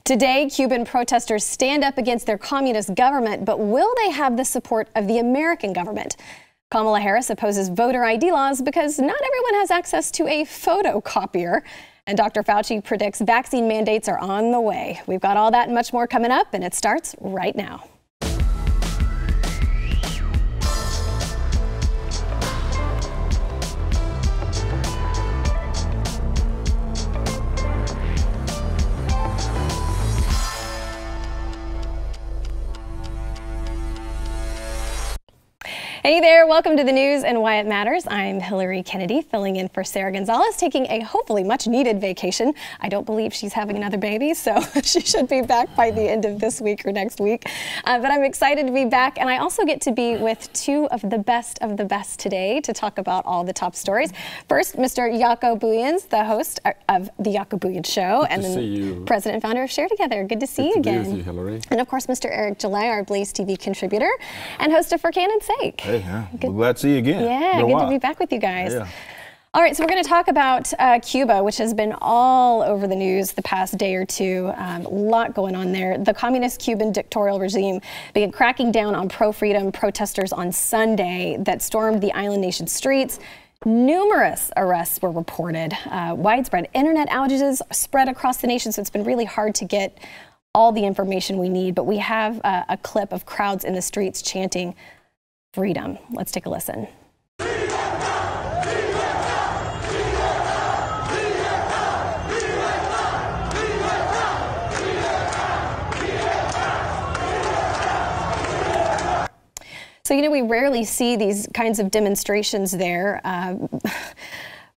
Today, Cuban protesters stand up against their communist government, but will they have the support of the American government? Kamala Harris opposes voter ID laws because not everyone has access to a photocopier. And Dr. Fauci predicts vaccine mandates are on the way. We've got all that and much more coming up, and it starts right now. Hey there, welcome to the news and why it matters. I'm Hillary Kennedy, filling in for Sarah Gonzalez, taking a hopefully much needed vacation. I don't believe she's having another baby, so she should be back by the end of this week or next week. But I'm excited to be back, and I also get to be with two of the best today to talk about all the top stories. First, Mr. Jaco Booyens, the host of the Jaco Booyens Show, and then president and founder of Share Together. Good to see you again. Good to be with you, Hillary. And of course, Mr. Eric Gillay, our BlazeTV contributor and host of For Cannon's Sake. Hey, we're glad to see you again. Yeah, good to be back with you guys. Yeah. All right, so we're going to talk about Cuba, which has been all over the news the past day or two. A lot going on there. The communist Cuban dictatorial regime began cracking down on pro-freedom protesters on Sunday that stormed the island nation's streets. Numerous arrests were reported. Widespread internet outages spread across the nation, so it's been really hard to get all the information we need. But we have a clip of crowds in the streets chanting freedom. Let's take a listen. So, you know, we rarely see these kinds of demonstrations there.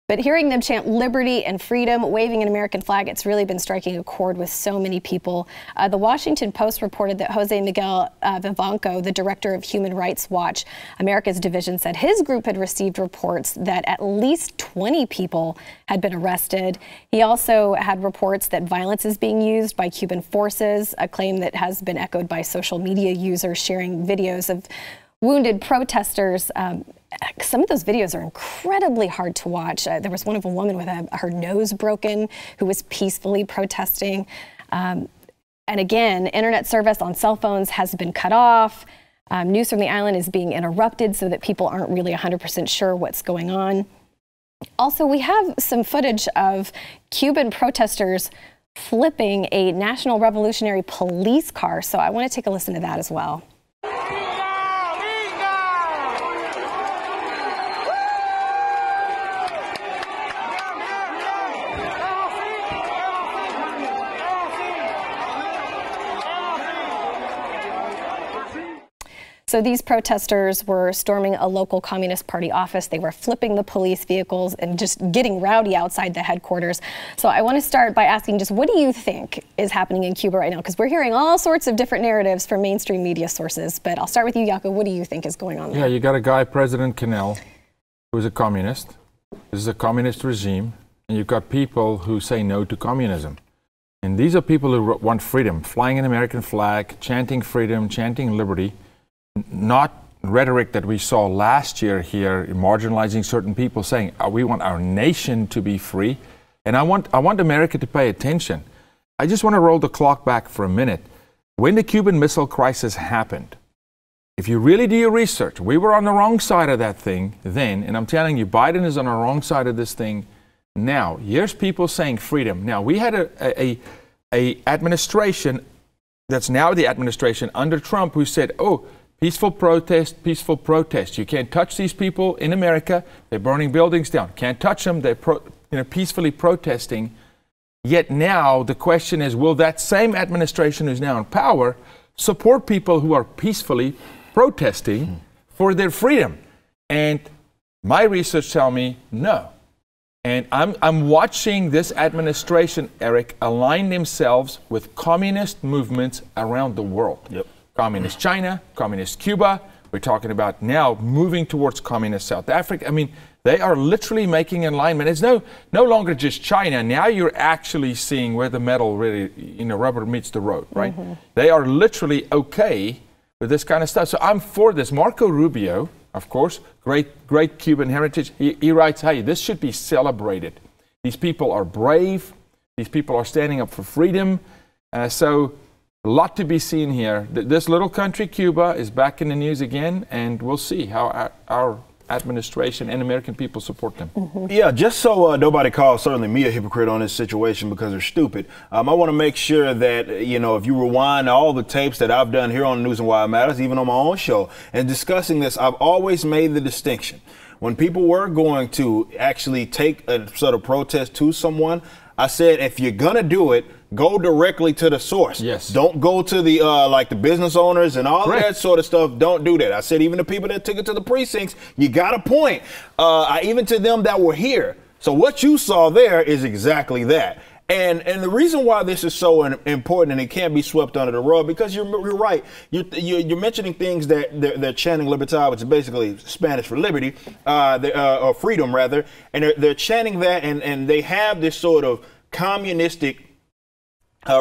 But hearing them chant liberty and freedom, waving an American flag, it's really been striking a chord with so many people. The Washington Post reported that Jose Miguel Vivanco, the director of Human Rights Watch, America's division, said his group had received reports that at least 20 people had been arrested. He also had reports that violence is being used by Cuban forces, a claim that has been echoed by social media users sharing videos of wounded protesters. Some of those videos are incredibly hard to watch. There was one of a woman with her nose broken who was peacefully protesting. And again, internet service on cell phones has been cut off. News from the island is being interrupted so that people aren't really 100% sure what's going on. Also, we have some footage of Cuban protesters flipping a National Revolutionary Police car. So I want to take a listen to that as well. So these protesters were storming a local Communist Party office. They were flipping the police vehicles and just getting rowdy outside the headquarters. So I want to start by asking, just what do you think is happening in Cuba right now? Because we're hearing all sorts of different narratives from mainstream media sources. But I'll start with you, Jaco. What do you think is going on there? Yeah, you got a guy, President Canel, who's a communist. This is a communist regime. And you've got people who say no to communism. And these are people who want freedom, flying an American flag, chanting freedom, chanting liberty. Not rhetoric that we saw last year here, marginalizing certain people, saying we want our nation to be free. And I want America to pay attention. I just want to roll the clock back for a minute. When the Cuban Missile Crisis happened, if you really do your research, we were on the wrong side of that thing then, and I'm telling you, Biden is on the wrong side of this thing now. Here's people saying freedom. Now, we had a administration that's now the administration under Trump who said, oh, peaceful protest, peaceful protest. You can't touch these people in America. They're burning buildings down. Can't touch them. They're peacefully protesting. Yet now the question is, will that same administration who's now in power support people who are peacefully protesting for their freedom? And my research tells me no. And I'm watching this administration, Eric, align themselves with communist movements around the world. Yep. Communist China, Communist Cuba. We're talking about now moving towards Communist South Africa. I mean, they are literally making alignment. It's no longer just China. Now you're actually seeing where the metal really, rubber meets the road, right? They are literally okay with this kind of stuff. So I'm for this. Marco Rubio, of course, great Cuban heritage. He writes, hey, this should be celebrated. These people are brave. These people are standing up for freedom. So a lot to be seen here. This little country, Cuba, is back in the news again, and we'll see how our administration and American people support them. Yeah, just so nobody calls certainly me a hypocrite on this situation because they're stupid. I want to make sure that, you know, if you rewind all the tapes that I've done here on News and Why It Matters, even on my own show, and discussing this, I've always made the distinction. When people were going to actually take a sort of protest to someone, I said, if you're going to do it, go directly to the source. Yes. Don't go to the like the business owners and all Correct. that sort of stuff. Don't do that. I said even the people that took it to the precincts, you got a point. Even to them that were here. So what you saw there is exactly that. And the reason why this is so important and it can't be swept under the rug, because you're right. You're mentioning things that they're chanting libertad, which is basically Spanish for liberty, or freedom rather. And they're chanting that, and they have this sort of communistic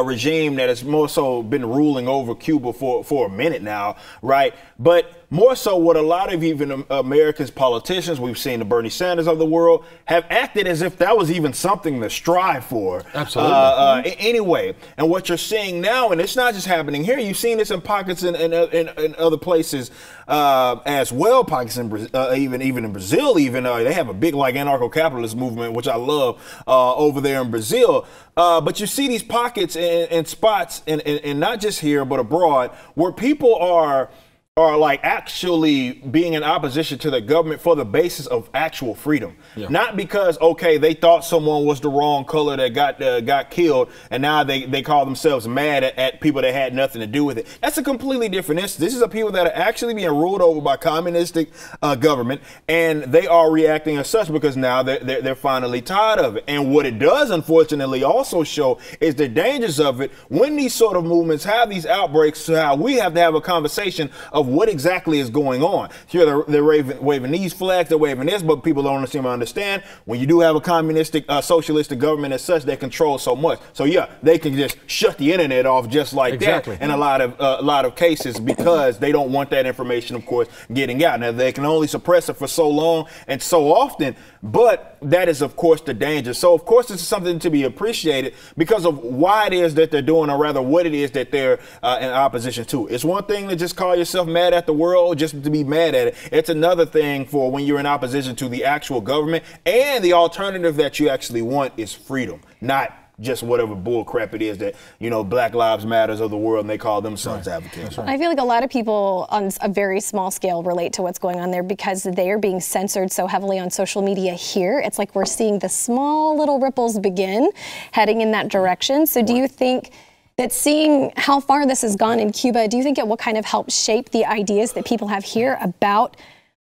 regime that has more so been ruling over Cuba for a minute now, right? But more so what a lot of even Americans, politicians, we've seen the Bernie Sanders of the world, have acted as if that was even something to strive for. Absolutely. Anyway, and what you're seeing now, and it's not just happening here, you've seen this in pockets in other places as well, pockets in even in Brazil, they have a big like anarcho-capitalist movement, which I love over there in Brazil. But you see these pockets and spots, and not just here, but abroad, where people are like actually being in opposition to the government for the basis of actual freedom. Yeah. Not because, okay, they thought someone was the wrong color that got killed, and now they call themselves mad at people that had nothing to do with it. That's a completely different instance. This is a people that are actually being ruled over by communistic government, and they are reacting as such because now they're finally tired of it. And what it does, unfortunately, also show is the dangers of it when these sort of movements have these outbreaks, so how we have to have a conversation of what exactly is going on. Here they're waving these flags, they're waving this, but people don't seem to understand when you do have a communistic, socialistic government as such, they control so much. So yeah, they can just shut the internet off just like that in a lot of cases because they don't want that information, of course, getting out. Now they can only suppress it for so long and so often, but that is of course the danger. So of course this is something to be appreciated because of why it is that they're doing, or rather what it is that they're in opposition to. It's one thing to just call yourself mad at the world just to be mad at it. It's another thing for when you're in opposition to the actual government, and the alternative that you actually want is freedom, not just whatever bull crap it is that, you know, Black Lives Matters of the world, and they call themselves advocates. I feel like a lot of people on a very small scale relate to what's going on there because they are being censored so heavily on social media here. It's like we're seeing the small little ripples begin heading in that direction. So do you think that seeing how far this has gone in Cuba, do you think it will kind of help shape the ideas that people have here about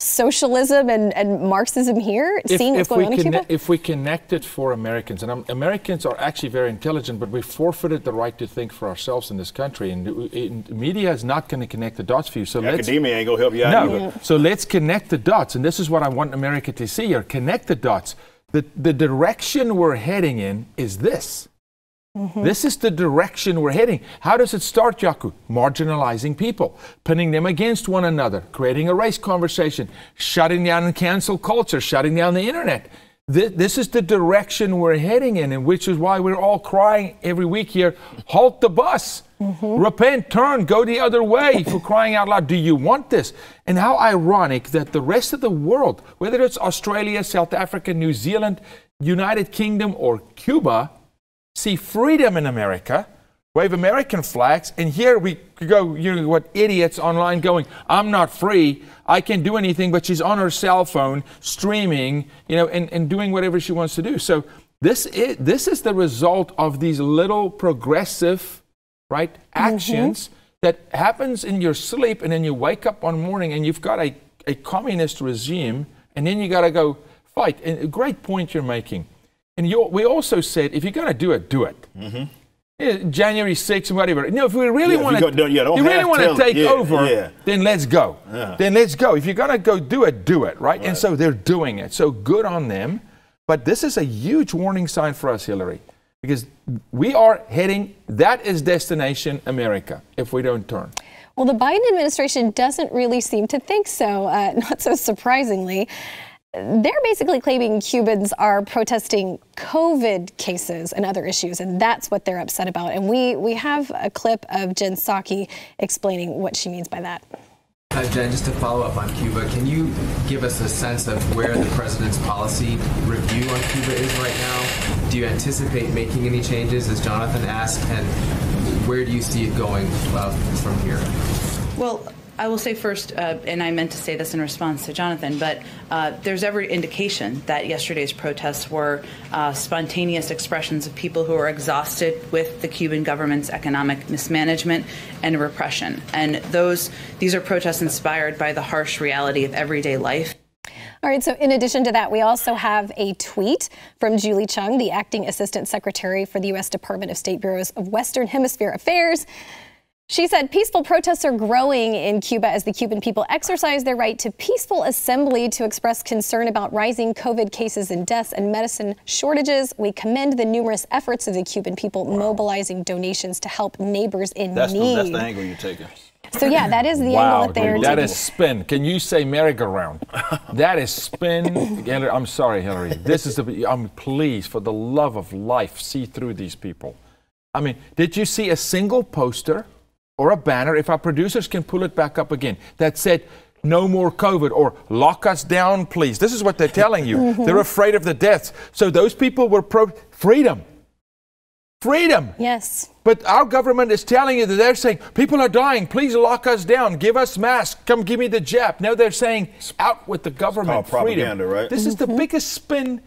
socialism and Marxism here, seeing what's going on in Cuba? If we connect it for Americans, and Americans are actually very intelligent, but we forfeited the right to think for ourselves in this country, and media is not going to connect the dots for you. So academia ain't going to help you out either. So let's connect the dots, and this is what I want America to see here, connect the dots. The direction we're heading in is this. This is the direction we're heading. How does it start, Jaco? Marginalizing people, pinning them against one another, creating a race conversation, shutting down and cancel culture, shutting down the internet. This is the direction we're heading in, and which is why we're all crying every week here, halt the bus, repent, turn, go the other way, for crying out loud. Do you want this? And how ironic that the rest of the world, whether it's Australia, South Africa, New Zealand, United Kingdom, or Cuba, see freedom in America, wave American flags, and here we go, you know, what idiots online going, I'm not free, I can't do anything, but she's on her cell phone streaming, you know, and doing whatever she wants to do. So this is the result of these little progressive, right, actions that happens in your sleep, and then you wake up one morning and you've got a communist regime, and then you got to go fight. And a great point you're making. And we also said, if you're going to do it, do it. January 6th, whatever. You know, if we really want to take over, then let's go. Then let's go. If you're going to go do it, right? And so they're doing it. So good on them. But this is a huge warning sign for us, Hillary, because we are heading, that is destination America, if we don't turn. Well, the Biden administration doesn't really seem to think so, not so surprisingly. they're basically claiming Cubans are protesting COVID cases and other issues, and that's what they're upset about. And we have a clip of Jen Psaki explaining what she means by that. Jen, just to follow up on Cuba, can you give us a sense of where the president's policy review on Cuba is right now? Do you anticipate making any changes, as Jonathan asked, and where do you see it going from here? Well, I will say first, and I meant to say this in response to Jonathan, but there's every indication that yesterday's protests were spontaneous expressions of people who are exhausted with the Cuban government's economic mismanagement and repression. And these are protests inspired by the harsh reality of everyday life. All right, so in addition to that, we also have a tweet from Julie Chung, the acting assistant secretary for the U.S. Department of State Bureaus of Western Hemisphere Affairs. She said peaceful protests are growing in Cuba as the Cuban people exercise their right to peaceful assembly to express concern about rising COVID cases and deaths and medicine shortages. We commend the numerous efforts of the Cuban people mobilizing donations to help neighbors in need. That's the angle you're taking. So yeah, that is the angle that they're taking. That is spin. Can you say merry-go-round? That is spin. I'm sorry, Hillary. This is please, for the love of life, see through these people. I mean, did you see a single poster or a banner, if our producers can pull it back up again, that said, no more COVID or lock us down, please? This is what they're telling you. They're afraid of the deaths. So those people were freedom. Freedom. Yes. But our government is telling you that they're saying, people are dying, please lock us down, give us masks, come give me the jab. Now they're saying, out with the government, it's called propaganda, freedom. right? This is the biggest spin.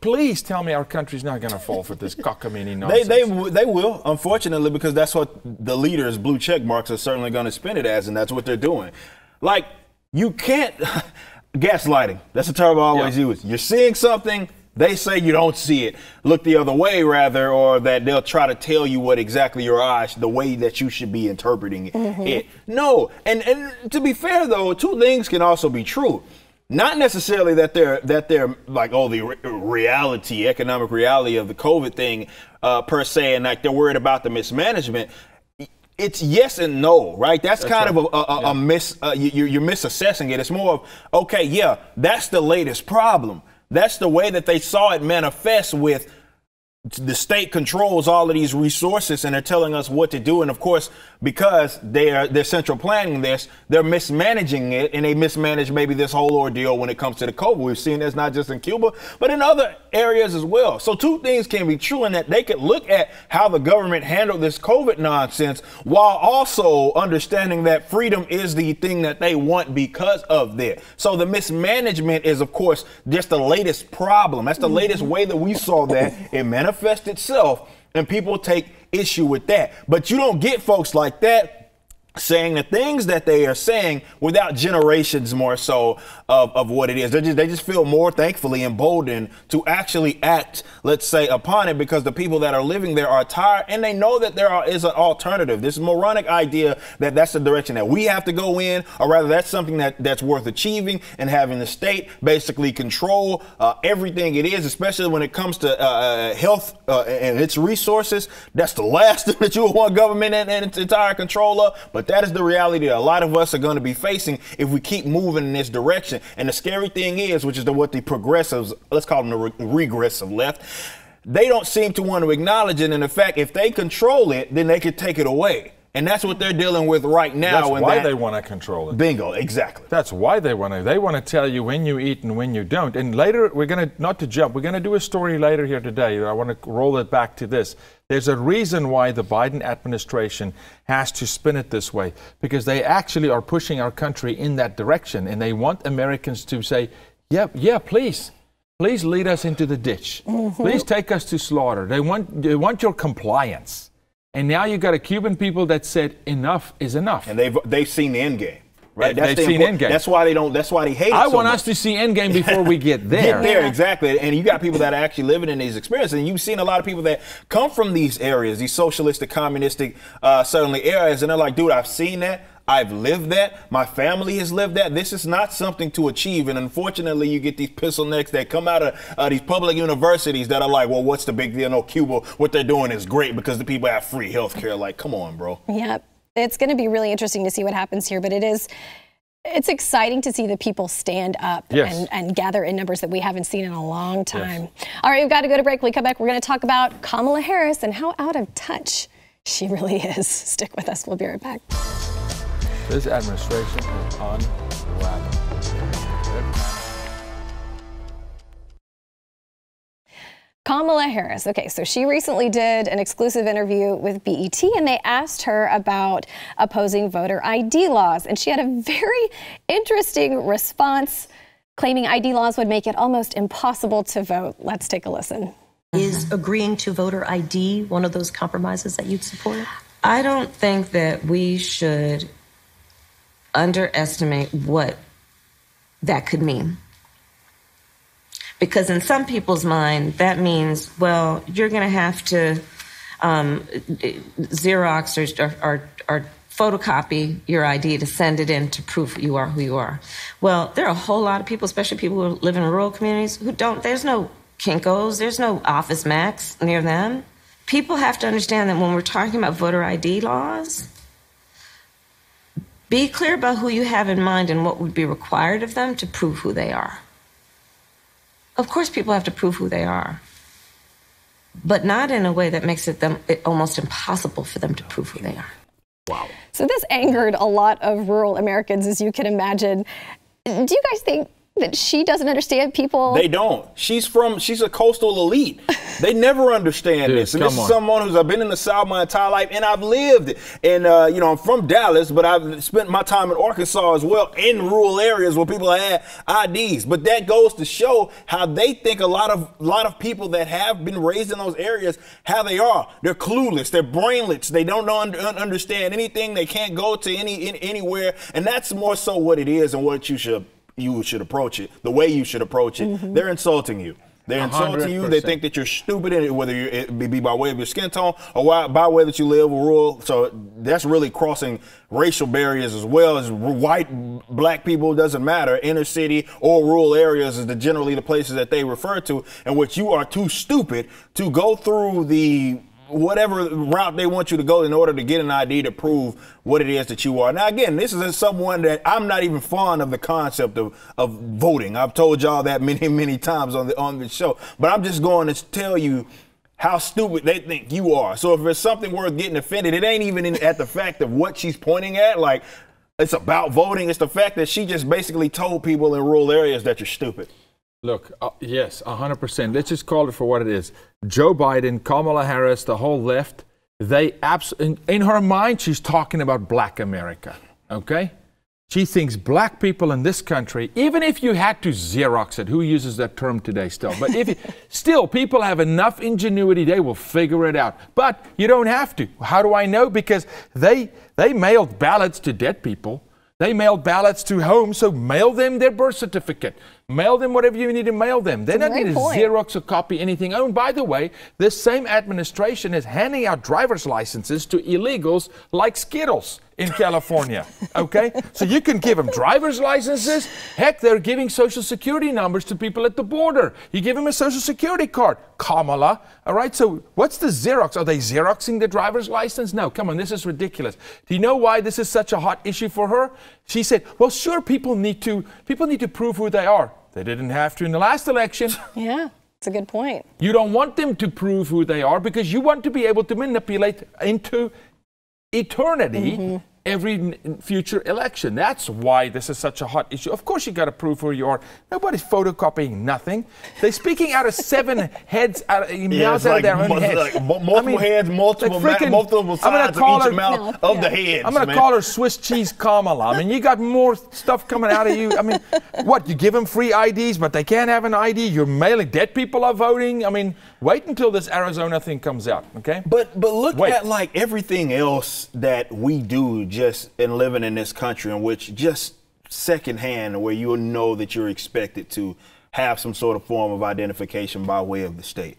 Please tell me our country's not going to fall for this cockamamie nonsense. They will, unfortunately, because that's what the leaders, blue check marks, are certainly going to spin it as, and that's what they're doing. Like, you can't, gaslighting, that's a term I always use. You're seeing something, they say you don't see it. Look the other way, rather, or that they'll try to tell you what exactly your eyes, the way that you should be interpreting it. No, and to be fair, though, two things can also be true. Not necessarily that they're like, oh, the reality, economic reality of the COVID thing per se, and like they're worried about the mismanagement. It's yes and no, right? That's kind of you're misassessing it. It's more of, okay, yeah, that's the latest problem. That's the way that they saw it manifest with the state controls all of these resources and they're telling us what to do. And of course, because they're central planning this, they're mismanaging it, and they mismanage maybe this whole ordeal when it comes to the COVID. We've seen this not just in Cuba, but in other areas as well. So two things can be true in that they could look at how the government handled this COVID nonsense while also understanding that freedom is the thing that they want because of that. So the mismanagement is, of course, just the latest problem. That's the latest way that we saw that it manifest itself, and people take issue with that. But you don't get folks like that saying the things that they are saying without generations more so of what it is. They just feel more, thankfully, emboldened to actually act, let's say, upon it, because the people that are living there are tired and they know that there is an alternative. This moronic idea that that's the direction that we have to go in, or rather that's something that's worth achieving, and having the state basically control everything it is, especially when it comes to health and its resources. That's the last thing that you would want government and its entire control of. But that is the reality that a lot of us are going to be facing if we keep moving in this direction. And the scary thing is, which is what the progressives, let's call them the regressive left, they don't seem to want to acknowledge it. And in fact, if they control it, then they could take it away. And that's what they're dealing with right now. That's why they want to control it. Bingo, exactly. That's why they want to. They want to tell you when you eat and when you don't. And later, we're going to, not to jump, we're going to do a story later here today. I want to roll it back to this. There's a reason why the Biden administration has to spin it this way, because they actually are pushing our country in that direction. And they want Americans to say, yeah, please lead us into the ditch. Please take us to slaughter. They want your compliance. And now you got a Cuban people that said enough is enough. And they've seen the end game. Right? They've seen end game. That's why they hate it. I want us to see end game before we get there. Get there, exactly. And you got people that are actually living in these experiences. And you've seen a lot of people that come from these areas, these socialistic, communistic, certainly areas. And they're like, dude, I've seen that. I've lived that. My family has lived that. This is not something to achieve. And unfortunately, you get these pistol necks that come out of these public universities that are like, well, what's the big deal? No, Cuba, what they're doing is great because the people have free health care. Like, come on, bro. Yeah, it's going to be really interesting to see what happens here. But it is It's exciting to see the people stand up and gather in numbers that we haven't seen in a long time. Yes. All right, we've got to go to break. When we come back, we're going to talk about Kamala Harris and how out of touch she really is. Stick with us. We'll be right back. This administration is unraveling. Kamala Harris. Okay, so she recently did an exclusive interview with BET, and they asked her about opposing voter ID laws. And she had a very interesting response, claiming ID laws would make it almost impossible to vote. Let's take a listen. Is agreeing to voter ID one of those compromises that you'd support? I don't think that we should underestimate what that could mean. Because in some people's mind, that means, well, you're going to have to Xerox or photocopy your ID to send it in to prove you are who you are. Well, there are a whole lot of people, especially people who live in rural communities, who don't, there's no Kinko's, there's no Office Max near them. People have to understand that when we're talking about voter ID laws, be clear about who you have in mind and what would be required of them to prove who they are. Of course, people have to prove who they are, but not in a way that makes it almost impossible for them to prove who they are. Wow. So this angered a lot of rural Americans, as you can imagine. Do you guys think that she doesn't understand people? They don't. She's a coastal elite. They never understand this. And this is someone who's been in the South my entire life, and I've lived. And, I'm from Dallas, but I've spent my time in Arkansas as well, in rural areas where people had IDs. But that goes to show how they think a lot of people that have been raised in those areas, how they are. They're clueless. They're brainless. They don't understand anything. They can't go to anywhere. And that's more so what it is and what you should approach it, the way you should approach it. Mm-hmm. They're insulting you. They're insulting 100%. You. They think that you're stupid, whether it be by way of your skin tone or by way that you live rural. So that's really crossing racial barriers as well as white, black people. Doesn't matter. Inner city or rural areas is generally the places that they refer to, in which you are too stupid to go through the whatever route they want you to go in order to get an ID to prove what it is that you are. Now, again, this is someone that I'm not even fond of the concept of voting. I've told y'all that many, many times on the show. But I'm just going to tell you how stupid they think you are. So if there's something worth getting offended, it ain't even at the fact of what she's pointing at. Like, it's about voting. It's the fact that she just basically told people in rural areas that you're stupid. Look, yes, 100%. Let's just call it for what it is. Joe Biden, Kamala Harris, the whole left, in her mind, she's talking about black America, okay? She thinks black people in this country, even if you had to Xerox it, who uses that term today still? But still, people have enough ingenuity, they will figure it out. But you don't have to. How do I know? Because they mailed ballots to dead people. They mailed ballots to homes, so mail them their birth certificate. Mail them whatever you need to mail them. They don't need to Xerox or copy anything. Oh, and by the way, this same administration is handing out driver's licenses to illegals like Skittles in California, okay? So you can give them driver's licenses. Heck, they're giving social security numbers to people at the border. You give them a social security card. Kamala, all right? So what's the Xerox? Are they Xeroxing the driver's license? No, come on, this is ridiculous. Do you know why this is such a hot issue for her? She said, well, sure, people need to prove who they are. They didn't have to in the last election. Yeah, that's a good point. You don't want them to prove who they are because you want to be able to manipulate into eternity every future election. That's why this is such a hot issue. Of course you got to prove who you are. Nobody's photocopying nothing. They're speaking out of seven heads, mouths out of their own heads. Like multiple heads, multiple sides of each mouth of the heads. I'm going to call her Swiss cheese Kamala. I mean, you got more stuff coming out of you. I mean, what, you give them free IDs, but they can't have an ID? You're mailing dead people are voting? I mean, wait until this Arizona thing comes out, okay? But look at like everything else that we do just in living in this country, in which just secondhand, where you'll know that you're expected to have some sort of form of identification by way of the state.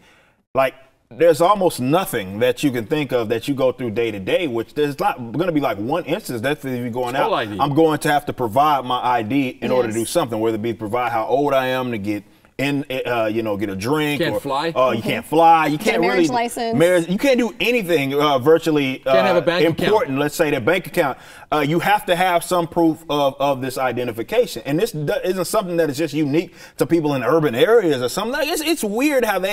Like, there's almost nothing that you can think of that you go through day to day, which there's not going to be like one instance that if you're going out, I'm going to have to provide my ID in order to do something, whether it be provide how old I am to get you know, get a drink. Can't fly. You can't fly. You can't marriage really license. You can't do anything virtually Can't have a bank important. account. Let's say their bank account. You have to have some proof of this identification, and this isn't something that is just unique to people in urban areas or something. Like, it's weird how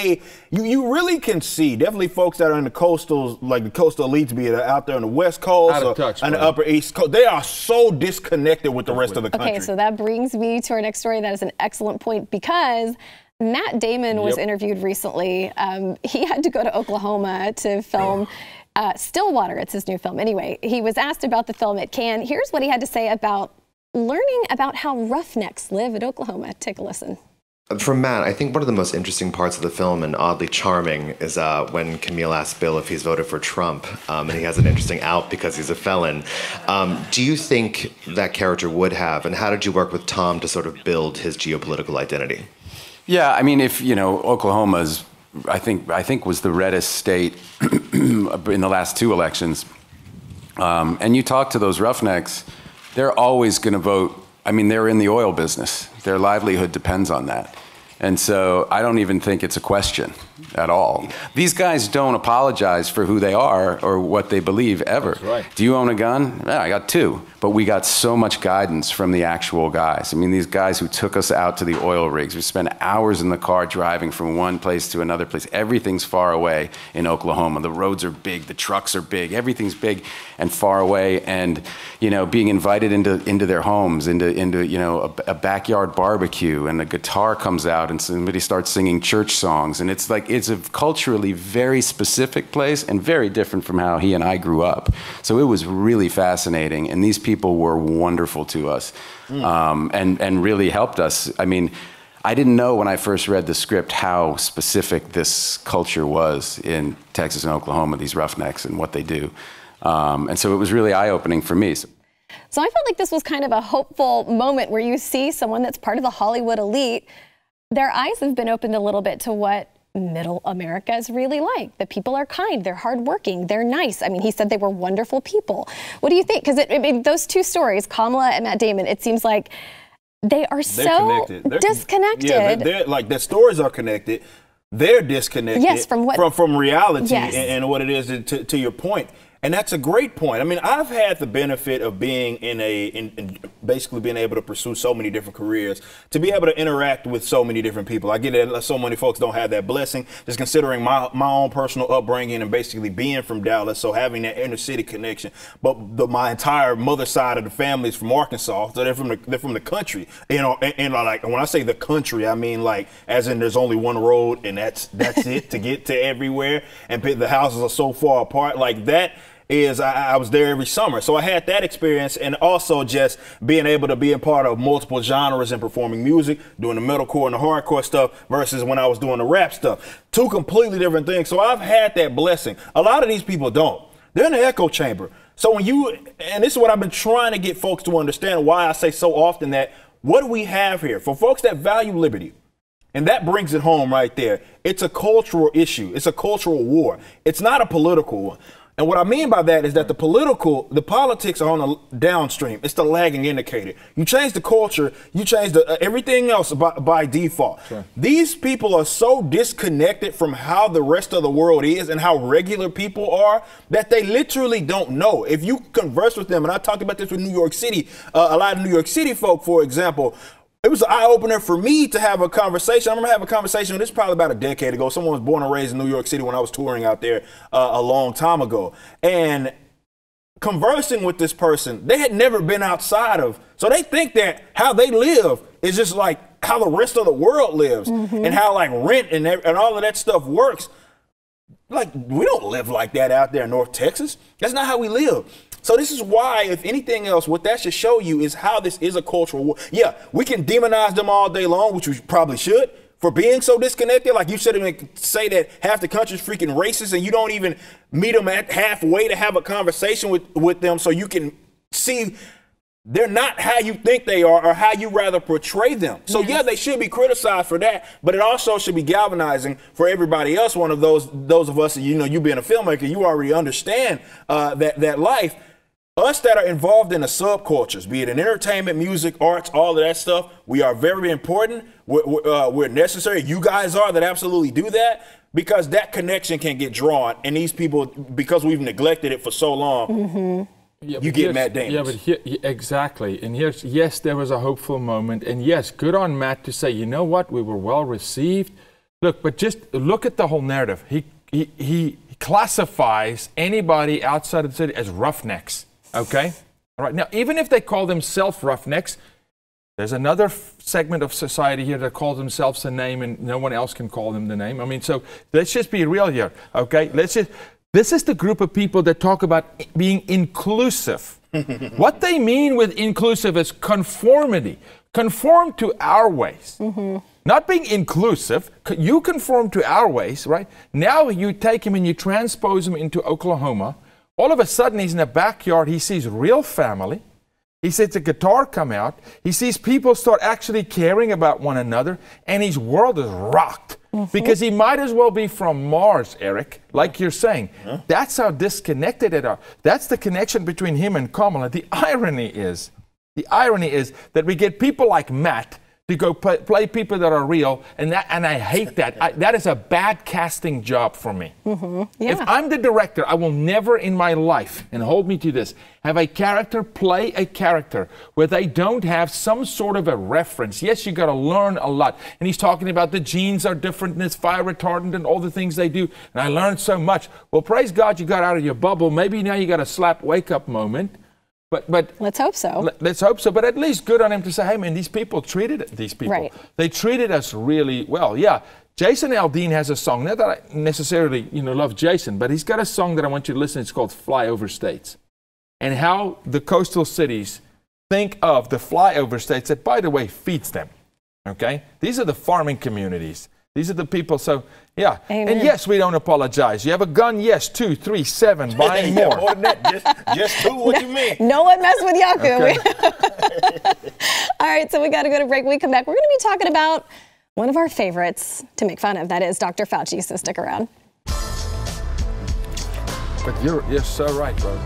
you really can see definitely folks that are in the coastals, like the coastal elites, be it out there on the West Coast and the Upper East Coast. They are so disconnected with the rest of the country. Okay, so that brings me to our next story. That is an excellent point, because Matt Damon was interviewed recently. He had to go to Oklahoma to film Stillwater. It's his new film. Anyway, he was asked about the film at Cannes. Here's what he had to say about learning about how roughnecks live at Oklahoma. Take a listen. From Matt, I think one of the most interesting parts of the film, and oddly charming, is when Camille asks Bill if he's voted for Trump, and he has an interesting out because he's a felon. Do you think that character would have, and how did you work with Tom to sort of build his geopolitical identity? Yeah, I mean, if, you know, Oklahoma's, I think was the reddest state in the last 2 elections. And you talk to those roughnecks, they're always going to vote. I mean, they're in the oil business. Their livelihood depends on that. And so I don't even think it's a question at all. These guys don't apologize for who they are or what they believe ever. That's right. Do you own a gun? Yeah, I got 2. But we got so much guidance from the actual guys. I mean, these guys who took us out to the oil rigs. We spent hours in the car driving from one place to another place. Everything's far away in Oklahoma. The roads are big, the trucks are big, everything's big and far away. And, you know, being invited into their homes, into you know, a backyard barbecue, and the guitar comes out and somebody starts singing church songs. And it's like, it's a culturally very specific place and very different from how he and I grew up. So it was really fascinating. And these people were wonderful to us, and really helped us. I mean, I didn't know when I first read the script how specific this culture was in Texas and Oklahoma, these roughnecks and what they do. And so it was really eye-opening for me. So I felt like this was kind of a hopeful moment where you see someone that's part of the Hollywood elite. Their eyes have been opened a little bit to what middle America is really like. The people are kind, they're hardworking, they're nice. I mean, he said they were wonderful people. What do you think? Because those 2 stories, Kamala and Matt Damon, it seems like they are so disconnected. Yeah, they're like, their stories are connected. They're disconnected from reality and what it is, to your point. And that's a great point. I mean, I've had the benefit of being in basically being able to pursue so many different careers, to be able to interact with so many different people. I get it. So many folks don't have that blessing, just considering my own personal upbringing and basically being from Dallas. So having that inner city connection, but my entire mother side of the family is from Arkansas. So they're from the country, you know, and like, when I say the country, I mean, like, as in there's only one road and that's it to get to everywhere. And the houses are so far apart like that. I was there every summer. So I had that experience, and also just being able to be a part of multiple genres and performing music, doing the metalcore and the hardcore stuff versus when I was doing the rap stuff. 2 completely different things. So I've had that blessing. A lot of these people don't. They're in the echo chamber. So and this is what I've been trying to get folks to understand, why I say so often that what do we have here? For folks that value liberty, and that brings it home right there. It's a cultural issue. It's a cultural war. It's not a political one. And what I mean by that is that the politics are on the downstream. It's the lagging indicator. You change the culture, you change everything else by default. Sure. These people are so disconnected from how the rest of the world is and how regular people are that they literally don't know. If you converse with them, and I talked about this with New York City, a lot of New York City folk, for example, it was an eye-opener for me to have a conversation. I remember having a conversation, this is probably about a decade ago. Someone was born and raised in New York City when I was touring out there a long time ago. And conversing with this person, they had never been outside of, so they think that how they live is just like how the rest of the world lives, and how like rent and all of that stuff works. Like, we don't live like that out there in North Texas. That's not how we live. So this is why, if anything else, what that should show you is how this is a cultural war. Yeah, we can demonize them all day long, which we probably should, for being so disconnected. Like, you shouldn't even say that half the country's freaking racist and you don't even meet them at halfway to have a conversation with them so you can see they're not how you think they are or how you rather portray them. So yeah, they should be criticized for that, but it also should be galvanizing for everybody else. One of those of us, you know, you being a filmmaker, you already understand that life. us that are involved in the subcultures, be it in entertainment, music, arts, all of that stuff, we are very, very important. We're necessary. You guys are that absolutely do that, because that connection can get drawn. And these people, because we've neglected it for so long, you get Matt Damon. Yeah, but here, exactly. And here's, yes, there was a hopeful moment. And yes, good on Matt to say, you know what, we were well received. Look, but just look at the whole narrative. He classifies anybody outside of the city as roughnecks. Okay? All right. Now, even if they call themselves roughnecks, there's another segment of society here that calls themselves a name and no one else can call them the name. I mean, so let's just be real here. Okay? This is the group of people that talk about being inclusive. What they mean with inclusive is conformity. Conform to our ways. Not being inclusive. You conform to our ways, right? Now you take him and you transpose him into Oklahoma. All of a sudden, he's in the backyard. He sees real family. He sees a guitar come out. He sees people start actually caring about one another. And his world is rocked. Because he might as well be from Mars, Eric, like you're saying. That's how disconnected it are. That's the connection between him and Kamala. The irony is that we get people like Matt to go play people that are real, and I hate that. That is a bad casting job for me. If I'm the director, I will never in my life, and hold me to this, have a character play a character where they don't have some sort of a reference. Yes, you got to learn a lot. And he's talking about the genes are different and it's fire retardant and all the things they do. And I learned so much. Well, praise God you got out of your bubble. Maybe now you got a slap wake-up moment. But let's hope so. Let's hope so. But at least good on him to say, hey, man, these people. Right. They treated us really well. Yeah. Jason Aldean has a song. Not that I necessarily, love Jason, but he's got a song that I want you to listen to. It's called Flyover States. And how the coastal cities think of the flyover states that, by the way, feeds them. Okay? These are the farming communities. These are the people. So, yeah. Amen. And yes, we don't apologize. You have a gun? Yes. 2, 3, 7. Buying more. More than that. Just 2. What you mean? No one mess with Yaku. Okay. All right. So we got to go to break. When we come back, we're going to be talking about one of our favorites to make fun of. That is Dr. Fauci. So stick around. But you're so right, bro.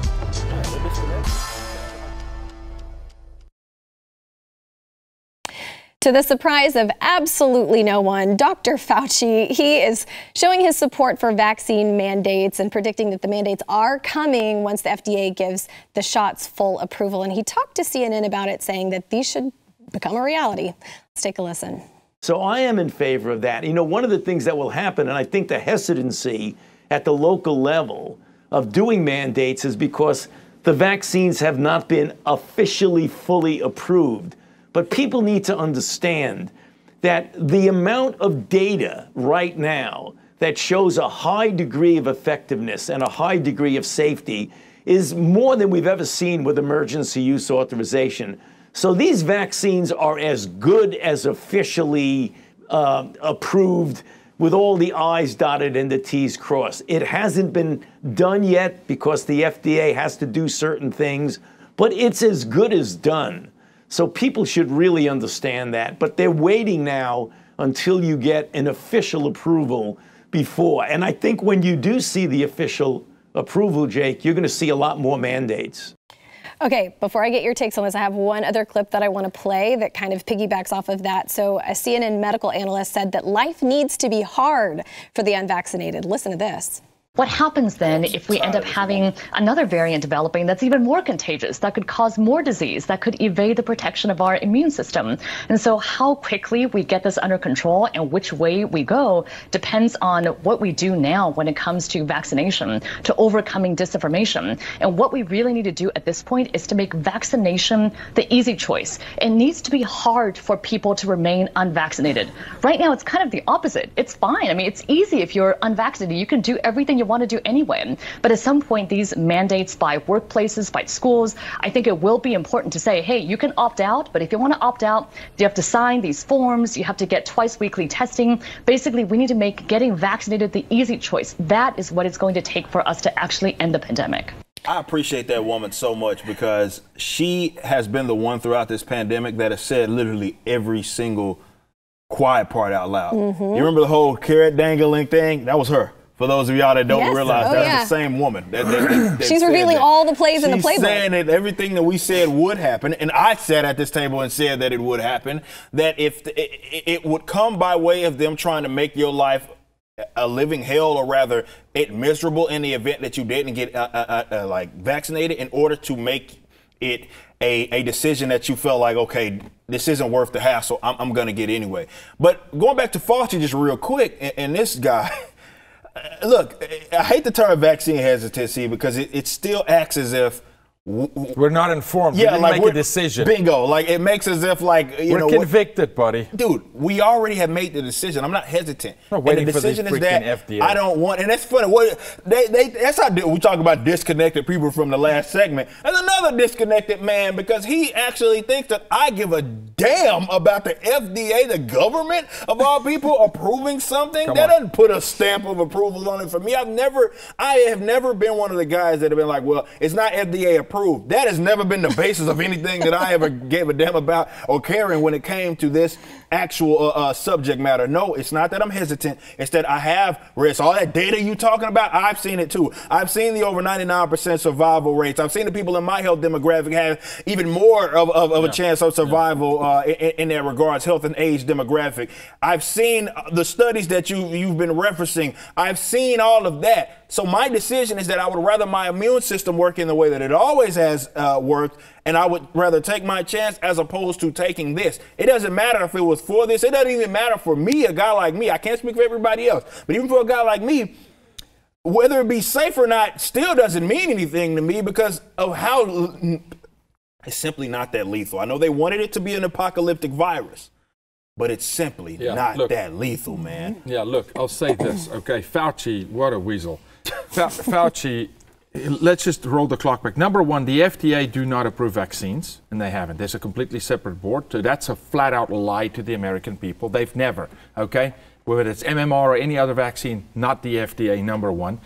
To the surprise of absolutely no one, Dr. Fauci, he is showing his support for vaccine mandates and predicting that the mandates are coming once the FDA gives the shots full approval. And he talked to CNN about it, saying that these should become a reality. Let's take a listen. So I am in favor of that. One of the things that will happen, and I think the hesitancy at the local level of doing mandates is because the vaccines have not been officially fully approved. But people need to understand that the amount of data right now that shows a high degree of effectiveness and a high degree of safety is more than we've ever seen with emergency use authorization. So these vaccines are as good as officially approved, with all the I's dotted and the T's crossed. It hasn't been done yet because the FDA has to do certain things, but it's as good as done. So people should really understand that. But they're waiting now until you get an official approval before. And I think when you do see the official approval, Jake, you're going to see a lot more mandates. Okay, before I get your takes on this, I have one other clip that I want to play that kind of piggybacks off of that. So a CNN medical analyst said that life needs to be hard for the unvaccinated. Listen to this. What happens then if we end up having another variant developing that's even more contagious, that could cause more disease, that could evade the protection of our immune system? And so how quickly we get this under control and which way we go depends on what we do now when it comes to vaccination, to overcoming disinformation. And what we really need to do at this point is to make vaccination the easy choice. It needs to be hard for people to remain unvaccinated. Right now, it's kind of the opposite. It's fine. I mean, it's easy if you're unvaccinated. You can do everything you want to do anyway. But at some point, these mandates by workplaces, by schools, I think it will be important to say, hey, you can opt out, but if you want to opt out, you have to sign these forms, you have to get twice weekly testing. Basically, we need to make getting vaccinated the easy choice. That is what it's going to take for us to actually end the pandemic. I appreciate that woman so much because she has been the one throughout this pandemic that has said literally every single quiet part out loud. You remember the whole carrot dangling thing? That was her. For those of y'all that don't Yes. realize, Oh, that's yeah. the same woman. That She's said revealing that. all the plays in the playbook. She's saying that everything that we said would happen, and I sat at this table and said that it would happen, that if it would come by way of them trying to make your life a living hell, or rather it miserable in the event that you didn't get like vaccinated, in order to make it a decision that you felt like, okay, this isn't worth the hassle, I'm going to get anyway. But going back to Fauci just real quick, and this guy, look, I hate the term vaccine hesitancy because it still acts as if we're not informed. Yeah, we didn't make a decision. Bingo. Like, it makes as if, like, we're convicted, buddy. Dude, we already have made the decision. I'm not hesitant. I'm waiting and the for decision the is that freaking FDA. I don't want, and that's funny. That's how we talk about disconnected people from the last segment. There's another disconnected man, because he actually thinks that I give a damn about the FDA, the government of all people, approving something. That doesn't put a stamp of approval on it for me. I have never been one of the guys that have been like, well, it's not FDA approved. That has never been the basis of anything that I ever gave a damn about or caring when it came to this actual subject matter. No, it's not that I'm hesitant. It's that I have risk. All that data you talking about, I've seen it too. I've seen the over 99% survival rates. I've seen the people in my health demographic have even more of a chance of survival in that regards, health and age demographic. I've seen the studies that you've been referencing. I've seen all of that. So my decision is that I would rather my immune system work in the way that it always has worked, and I would rather take my chance as opposed to taking this. It doesn't matter if it was for this. It doesn't even matter for me, a guy like me. I can't speak for everybody else, but even for a guy like me, whether it be safe or not still doesn't mean anything to me because of how it's simply not that lethal. I know they wanted it to be an apocalyptic virus, but it's simply not that lethal, man. Yeah, look, I'll say this, okay? Fauci, what a weasel. Fauci, let's just roll the clock back. Number one, the FDA do not approve vaccines, and they haven't. There's a completely separate board. So that's a flat-out lie to the American people. They've never, okay? Whether it's MMR or any other vaccine, not the FDA, number one.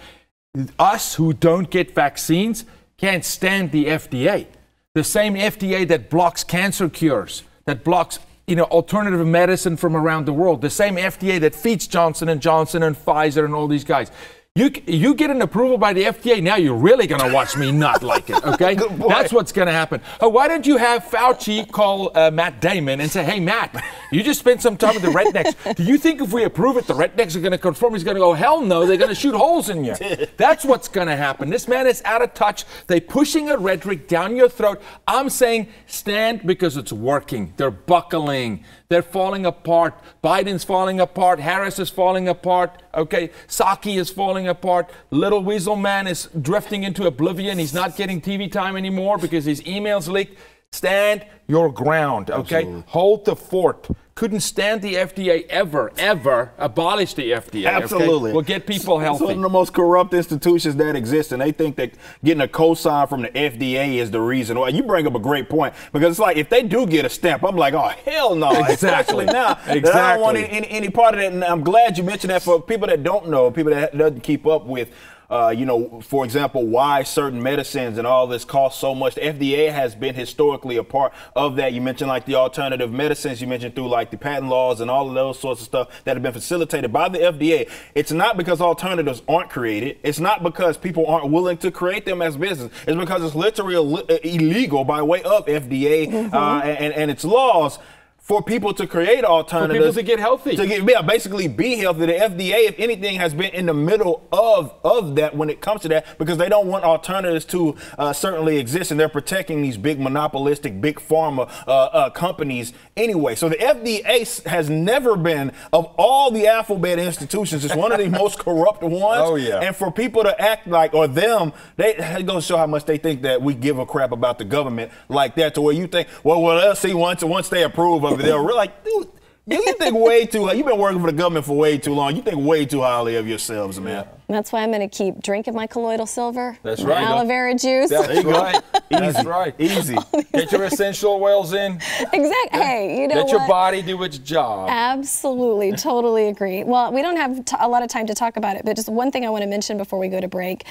Us who don't get vaccines can't stand the FDA. The same FDA that blocks cancer cures, that blocks alternative medicine from around the world. The same FDA that feeds Johnson & Johnson and Pfizer and all these guys. You get an approval by the FDA, now you're really going to watch me not like it, okay? That's what's going to happen. Oh, why don't you have Fauci call Matt Damon and say, hey, Matt, you just spent some time with the rednecks. Do you think if we approve it, the rednecks are going to conform? He's going to go, hell no, they're going to shoot holes in you. That's what's going to happen. This man is out of touch. They're pushing a rhetoric down your throat. I'm saying stand because it's working. They're buckling. They're falling apart. Biden's falling apart. Harris is falling apart. Okay, Psaki is falling apart. Little Weasel Man is drifting into oblivion. He's not getting TV time anymore because his emails leaked. Stand your ground, okay? Absolutely. Hold the fort. Couldn't stand the FDA ever abolish the FDA. Absolutely. Okay? We'll get people healthy. It's one of the most corrupt institutions that exist, and they think that getting a cosign from the FDA is the reason. Well, you bring up a great point, because it's like if they do get a stamp, I'm like, oh, hell no. Exactly. Especially now that I don't want any part of that, and I'm glad you mentioned that for people that don't know, people that doesn't keep up with for example, why certain medicines and all this cost so much. The FDA has been historically a part of that. You mentioned like the alternative medicines. You mentioned through like the patent laws and all of those sorts of stuff that have been facilitated by the FDA. It's not because alternatives aren't created. It's not because people aren't willing to create them as business. It's because it's literally illegal by way of FDA and its laws for people to create alternatives. For people to get healthy. Basically be healthy. The FDA, if anything, has been in the middle of that when it comes to that, because they don't want alternatives to certainly exist, and they're protecting these big monopolistic, big pharma companies anyway. So the FDA has never been, of all the alphabet institutions, it's one of the most corrupt ones. Oh, yeah. And for people to act like, or them, it goes to show how much they think that we give a crap about the government like that, to where you think, well, let's see once they approve of it, they're like, dude, you think way too. You've been working for the government for way too long. You think way too highly of yourselves, man. That's why I'm going to keep drinking my colloidal silver. That's right. Aloe vera juice. That's right. That's right. Easy. Get your essential oils in. Exactly. Hey, you know Let what? your body do its job. Absolutely. Totally agree. Well, we don't have a lot of time to talk about it, but just one thing I want to mention before we go to break.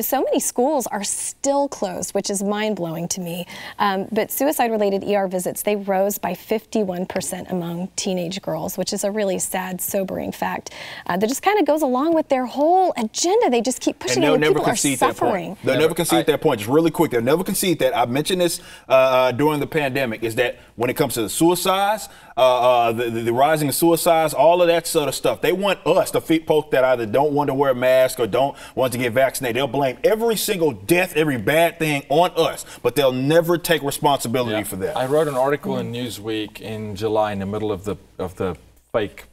So many schools are still closed, which is mind-blowing to me. But suicide-related ER visits, they rose by 51% among teenage girls, which is a really sad, sobering fact that just kind of goes along with their whole agenda they just keep pushing, and people are suffering. They'll never concede that point. Just really quick, they'll never concede that. I mentioned this during the pandemic, is that when it comes to the suicides, the rising of suicides, all of that sort of stuff, they want us, the folk that either don't want to wear a mask or don't want to get vaccinated, they'll blame every single death, every bad thing on us, but they'll never take responsibility for that. I wrote an article in Newsweek in July in the middle of the fake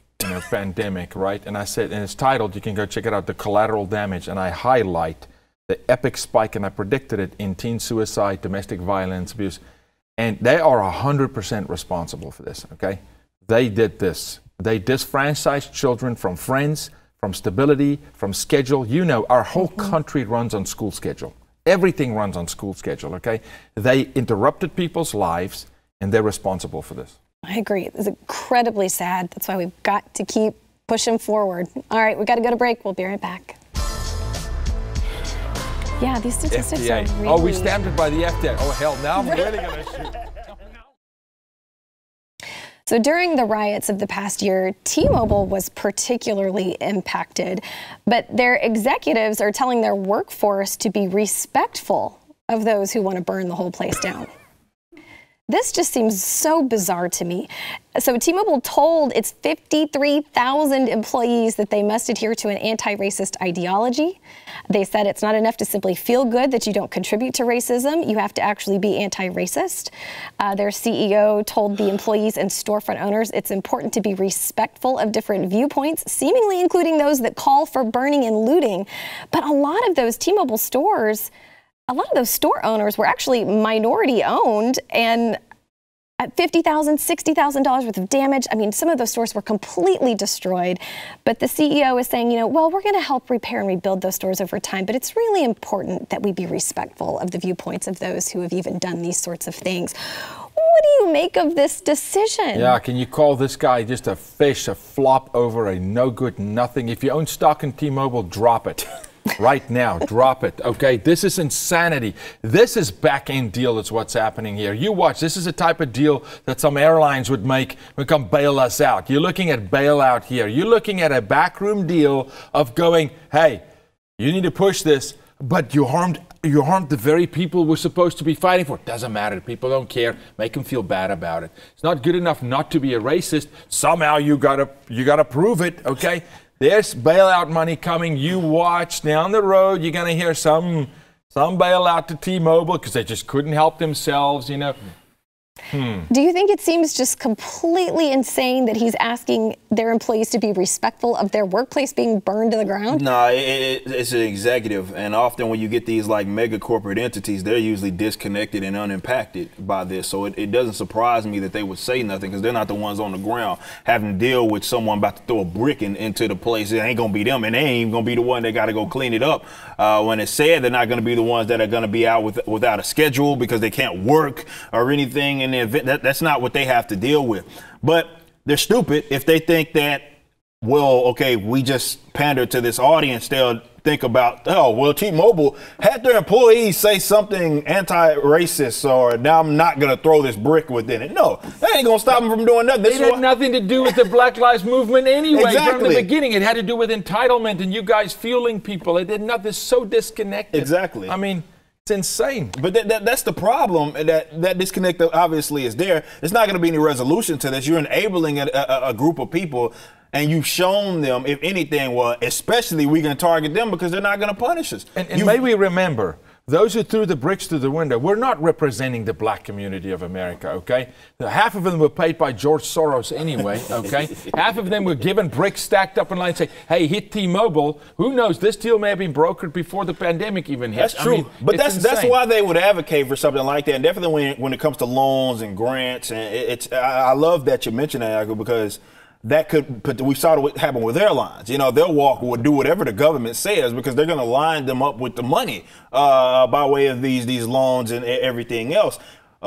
pandemic, right? And I said, and it's titled, you can go check it out, The Collateral Damage, and I highlight the epic spike, and I predicted it, in teen suicide, domestic violence, abuse, and they are 100% responsible for this, okay? They did this. They disfranchised children from friends, from stability, from schedule. You know, our whole country runs on school schedule. Everything runs on school schedule, okay? They interrupted people's lives, and they're responsible for this. I agree. It's incredibly sad. That's why we've got to keep pushing forward. All right, we've got to go to break. We'll be right back. Yeah, these statistics are really... Oh, we stamped it by the FDA. Oh, hell, now I'm really going to shoot. So during the riots of the past year, T-Mobile was particularly impacted, but their executives are telling their workforce to be respectful of those who want to burn the whole place down. This just seems so bizarre to me. So T-Mobile told its 53,000 employees that they must adhere to an anti-racist ideology. They said it's not enough to simply feel good that you don't contribute to racism. You have to actually be anti-racist. Their CEO told the employees and storefront owners it's important to be respectful of different viewpoints, seemingly including those that call for burning and looting. But a lot of those T-Mobile stores, a lot of those store owners were actually minority owned, and at $50,000, $60,000 worth of damage. I mean, some of those stores were completely destroyed. But the CEO is saying, well, we're going to help repair and rebuild those stores over time. But it's really important that we be respectful of the viewpoints of those who have even done these sorts of things. What do you make of this decision? Yeah, can you call this guy just a fish, a flop over a no good nothing? If you own stock in T-Mobile, drop it. Right now, drop it, okay? This is insanity. This is back-end deal is what's happening here. You watch, this is the type of deal that some airlines would make and come bail us out. You're looking at bailout here. You're looking at a backroom deal of going, hey, you need to push this, but you harmed the very people we're supposed to be fighting for. Doesn't matter. People don't care. Make them feel bad about it. It's not good enough not to be a racist. Somehow you gotta prove it, okay? There's bailout money coming. You watch down the road. You're going to hear some bailout to T-Mobile because they just couldn't help themselves, Do you think it seems just completely insane that he's asking their employees to be respectful of their workplace being burned to the ground? No, it's an executive, and often when you get these like mega corporate entities, they're usually disconnected and unimpacted by this. So it doesn't surprise me that they would say nothing because they're not the ones on the ground having to deal with someone about to throw a brick into the place. It ain't gonna be them, and they ain't even gonna be the one that got to go clean it up. When it's said, they're not gonna be the ones that are gonna be out without a schedule because they can't work or anything in the event. That's not what they have to deal with. But they're stupid if they think that, well, okay, we just pander to this audience. They'll think about, oh, well, T-Mobile had their employees say something anti-racist, or now I'm not going to throw this brick within it. No, that ain't going to stop them from doing nothing. It had nothing to do with the Black Lives Movement anyway. Exactly. From the beginning. It had to do with entitlement and you guys fueling people. It did nothing. It's so disconnected. Exactly. I mean, it's insane. But that's the problem. That disconnect obviously is there. There's not going to be any resolution to this. You're enabling a group of people, and you've shown them, if anything, well, especially we can target them because they're not going to punish us. And may we remember, those who threw the bricks through the window were not representing the black community of America, okay? Half of them were paid by George Soros anyway, okay? Half of them were given bricks stacked up in line and say, hey, hit T-Mobile. Who knows? This deal may have been brokered before the pandemic even hit. That's true. I mean, but that's why they would advocate for something like that. And definitely when it comes to loans and grants, and I love that you mentioned that, because that we saw what happened with airlines. They'll would do whatever the government says because they're going to line them up with the money by way of these loans and everything else.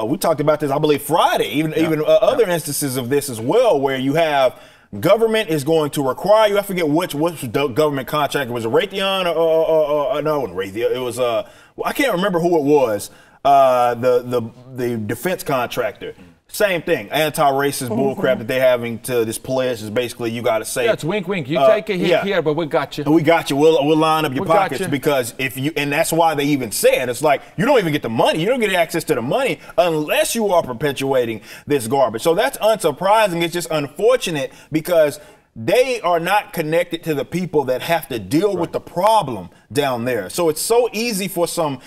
We talked about this, I believe, Friday, even other instances of this as well, where you have government is going to require you. I forget which government contract. Was it Raytheon or no, it wasn't Raytheon. It was I can't remember who it was. The defense contractor. Same thing. Anti-racist bullcrap that they're having to this pledge is basically you got to say. Yeah, it's wink, wink. You take a hit here, but we got you. We got you. We'll line up your pockets because and that's why they even said it's like you don't even get the money. You don't get access to the money unless you are perpetuating this garbage. So that's unsurprising. It's just unfortunate because they are not connected to the people that have to deal with the problem down there. So it's so easy for some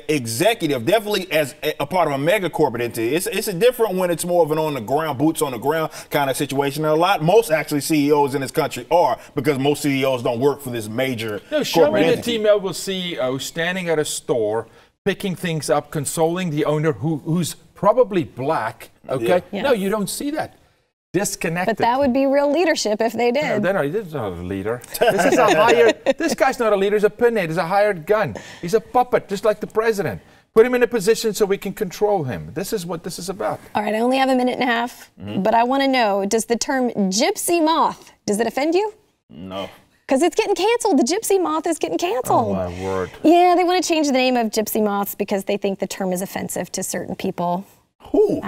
executive, definitely as a part of a mega corporate entity. It's a different when it's more of an on the ground, boots on the ground kind of situation. And most actually CEOs in this country are, because most CEOs don't work for this major show corporate me entity. the T-Mobile CEO standing at a store, picking things up, consoling the owner who's probably black. Okay, no, you don't see that. Disconnected. But that would be real leadership if they did. No, this is not a leader. This guy's not a leader. He's a pinhead. He's a hired gun. He's a puppet, just like the president. Put him in a position so we can control him. This is what this is about. All right, I only have a minute and a half, but I want to know, does the term gypsy moth, does it offend you? No. Because it's getting canceled. The gypsy moth is getting canceled. Oh, my word. Yeah, they want to change the name of gypsy moths because they think the term is offensive to certain people. Who?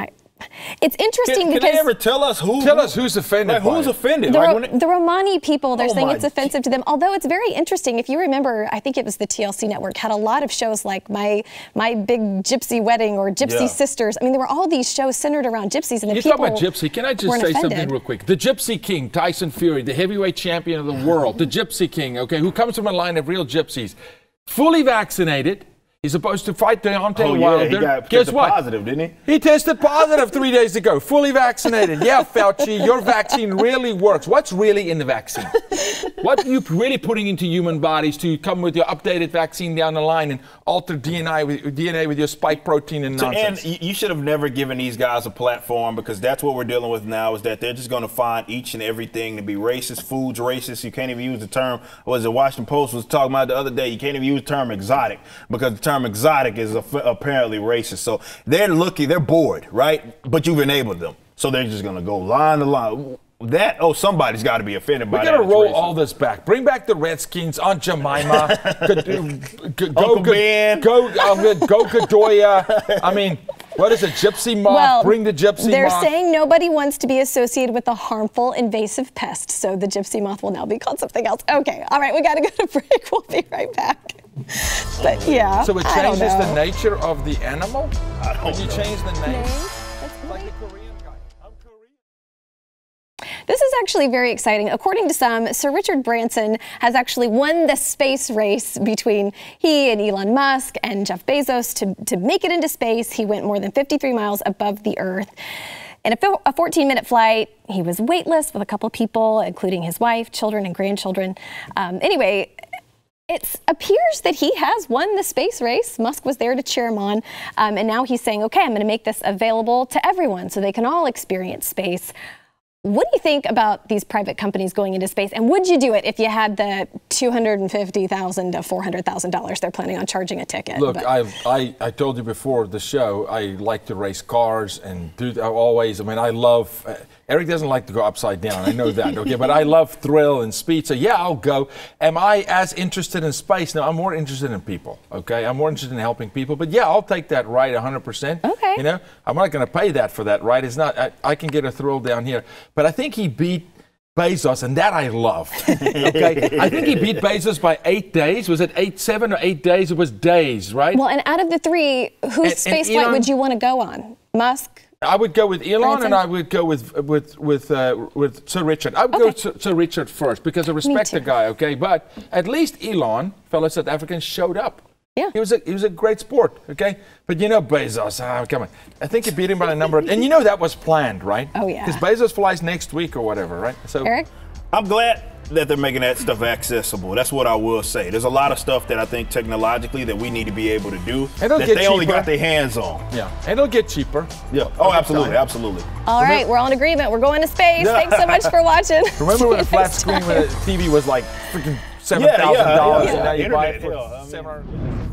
It's interesting because... Can they ever tell us who? Tell us who's offended. Like, who's offended? The Romani people, they're saying it's offensive to them. Although it's very interesting. If you remember, I think it was the TLC network, had a lot of shows like My Big Gypsy Wedding or Gypsy Sisters. I mean, there were all these shows centered around gypsies. And the people talk about gypsy. Can I just say something real quick? The Gypsy King, Tyson Fury, the heavyweight champion of the world, the Gypsy King, okay, who comes from a line of real gypsies, fully vaccinated. He's supposed to fight Deontay Wilder. Guess what? Positive, didn't he? He tested positive 3 days ago, fully vaccinated. Yeah, Fauci, your vaccine really works. What's really in the vaccine? What are you really putting into human bodies to come with your updated vaccine down the line and alter DNA with your spike protein and nonsense? And you should have never given these guys a platform, because that's what we're dealing with now, is that they're just going to find each and everything to be racist. Food's racist. You can't even use the term, what was it, Washington Post was talking about the other day, you can't even use the term exotic, because the term exotic is apparently racist. So they're bored, right? But you've enabled them. So they're just going to go line to line. Somebody's got to be offended by that. We're going to roll all this back. Bring back the Redskins, Aunt Jemima, Uncle Ben. Go Godoya. I mean, what is it, gypsy moth? Well, bring the gypsy moth. They're saying nobody wants to be associated with a harmful invasive pest, so the gypsy moth will now be called something else. Okay, all right, we got to go to break. We'll be right back. But yeah, so it changes the nature of the animal when you change the name. Like the Korean guy. I'm Korean. This is actually very exciting. According to some, Sir Richard Branson has actually won the space race between he and Elon Musk and Jeff Bezos to make it into space. He went more than 53 miles above the Earth. In a 14-minute flight, he was weightless with a couple people, including his wife, children, and grandchildren. Anyway, it appears that he has won the space race. Musk was there to cheer him on. And now he's saying, okay, I'm going to make this available to everyone so they can all experience space. What do you think about these private companies going into space? And would you do it if you had the $250,000 to $400,000 they're planning on charging a ticket? Look, I told you before the show, I like to race cars and do always. I mean, I love. Eric doesn't like to go upside down. I know that, okay? But I love thrill and speed. So, yeah, I'll go. Am I as interested in space? No, I'm more interested in people, okay? I'm more interested in helping people. But, yeah, I'll take that ride 100%. Okay. You know, I'm not going to pay that for that ride. It's not. I can get a thrill down here. But I think he beat Bezos, and that I love. Okay, I think he beat Bezos by 8 days. Was it 7 or 8 days? It was days, right? Well, and out of the three, whose space flight would you want to go on? Musk? I would go with Elon, Branson? and I would go with Sir Richard. I would go with Sir Richard first because I respect the guy. Okay, but at least Elon, fellow South Africans, showed up. Yeah. He was a great sport, okay? But you know Bezos, come on. I think he beat him by a number and you know that was planned, right? Oh, yeah. Because Bezos flies next week or whatever, right? So Eric? I'm glad that they're making that stuff accessible. That's what I will say. There's a lot of stuff that I think technologically that we need to be able to do that they only got their hands on. Yeah, and it'll get cheaper. Yeah. Oh, absolutely, absolutely. All right, we're all in agreement. We're going to space. Thanks so much for watching. Remember when a flat screen with a TV was like freaking $7,000 and now you buy it for $700?